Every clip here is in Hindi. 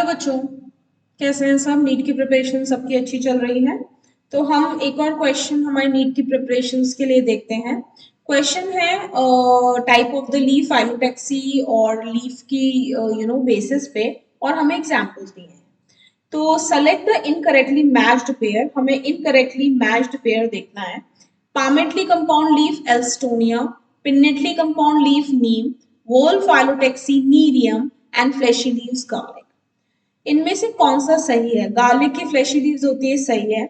बच्चों, कैसे हैं सब? नीट की प्रिपरेशन सबकी अच्छी चल रही है। तो हम एक और क्वेश्चन हमारी नीट की प्रिपरेशंस के लिए देखते हैं। क्वेश्चन है type of the leaf phyllotaxy और लीफ की बेसिस पे, और हमें एग्जांपल्स दिए हैं। तो select the incorrectly matched pair, हमें इनकरेक्टली मैच्ड पेयर देखना है। palmately compound leaf Elstonia, pinnately compound leaf neem, whorl phyllotaxy Nerium and fleshy leaves garlic। इनमें से कौन सा सही है? गार्लिक की फ्लैशी लीव्स होती है, सही है।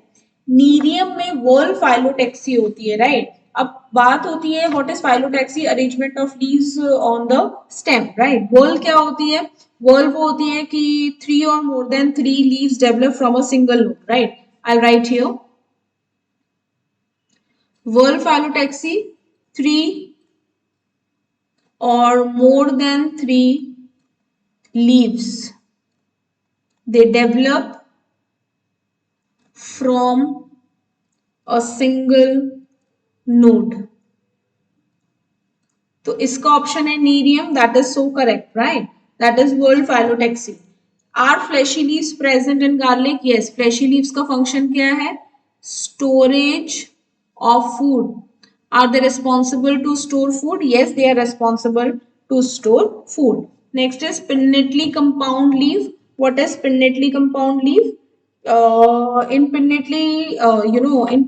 नीरियम में वर्ल फाइलोटैक्सी होती है, राइट। अब बात होती है what is phyllotaxy? Arrangement of leaves on the stem, right. Whorl क्या होती है? वर्ल वो होती है कि 3 or more than 3 leaves develop from a single node, right. I write here whorl phyllotaxy 3 or more than 3 leaves, they develop from a single node। तो इसका ऑप्शन है nerium, that is so correct, right. That is whorled phyllotaxy. Are fleshy leaves present in garlic? Yes, fleshy leaves का फंक्शन क्या है? Storage of food. Are they responsible to store food? Yes, they are responsible to store food. Next is pinnately compound leaf। what is pinnately compound leaf? In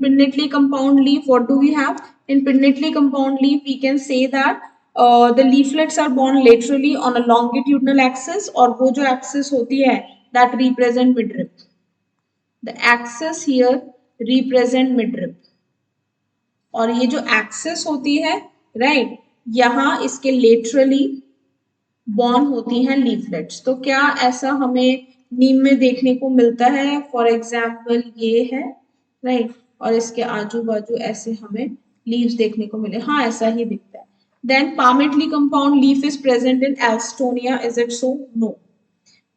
pinnately compound leaf, what do we have? In pinnately compound leaf, we can say that the leaflets are borne laterally on a longitudinal axis, और वो जो axis होती है that represent midrib. The axis here represent midrib, और ये जो axis होती है, right, यहाँ इसके laterally बॉर्न होती हैं लीफलेट्स। तो क्या ऐसा हमें नीम में देखने को मिलता है? फॉर एग्जाम्पल ये है, राइट, और इसके आजू बाजू ऐसे हमें लीव्स देखने को मिले। हाँ, ऐसा ही दिखता है। Then palmately compound leaf is present in Elstonia, is it so? No,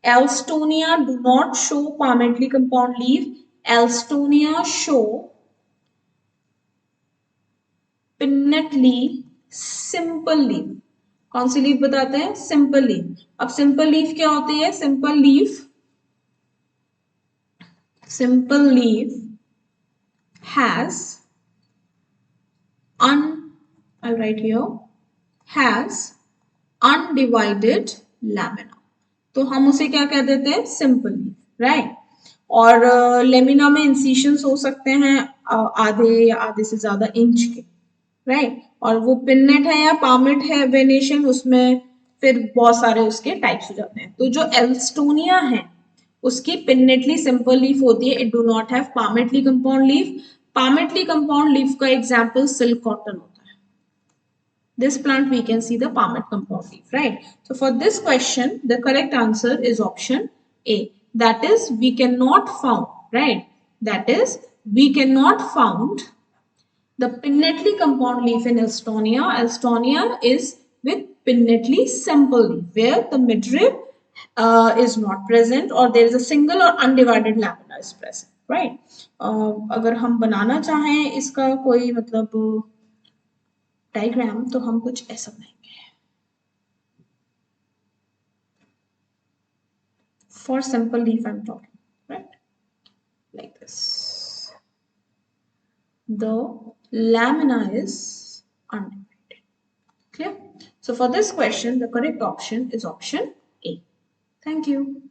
Elstonia do not show palmately compound leaf. Elstonia show pinnately simple leaf। कौन सी लीफ बताते हैं? Simple leaf. अब सिंपल लीफ क्या होती है? Simple leaf has I'll write here, has undivided lamina। तो हम उसे क्या कह देते हैं? Simple leaf, right. और लेमिना में इंसिशंस हो सकते हैं आधे या आधे से ज्यादा इंच के, राइट। और वो पिन्नेट है या पामेट है वेनेशन, उसमें फिर बहुत सारे उसके टाइप्स हो जाते हैं। तो जो एल्स्टोनिया है उसकी पिन्नेटली सिंपल लीफ होती है, it do not have palmately compound leaf. Palmately compound leaf का एग्जांपल सिल्क कॉटन होता है। This plant we can see the palmate compound leaf, right? So for this question the correct answer is option A, that is we cannot found, right, that is we cannot found the pinnately compound leaf in Elstonia. Elstonia is with pinnately simple leaf, where the midrib is not present, or there is a single or undivided lamina is present, right? अगर हम बनाना चाहें इसका कोई मतलब डायग्राम, तो हम कुछ ऐसा बनाएंगे। For simple leaf I'm talking, right? Like this. The lamina is undivided. Clear? So for this question, the correct option is option A. Thank you.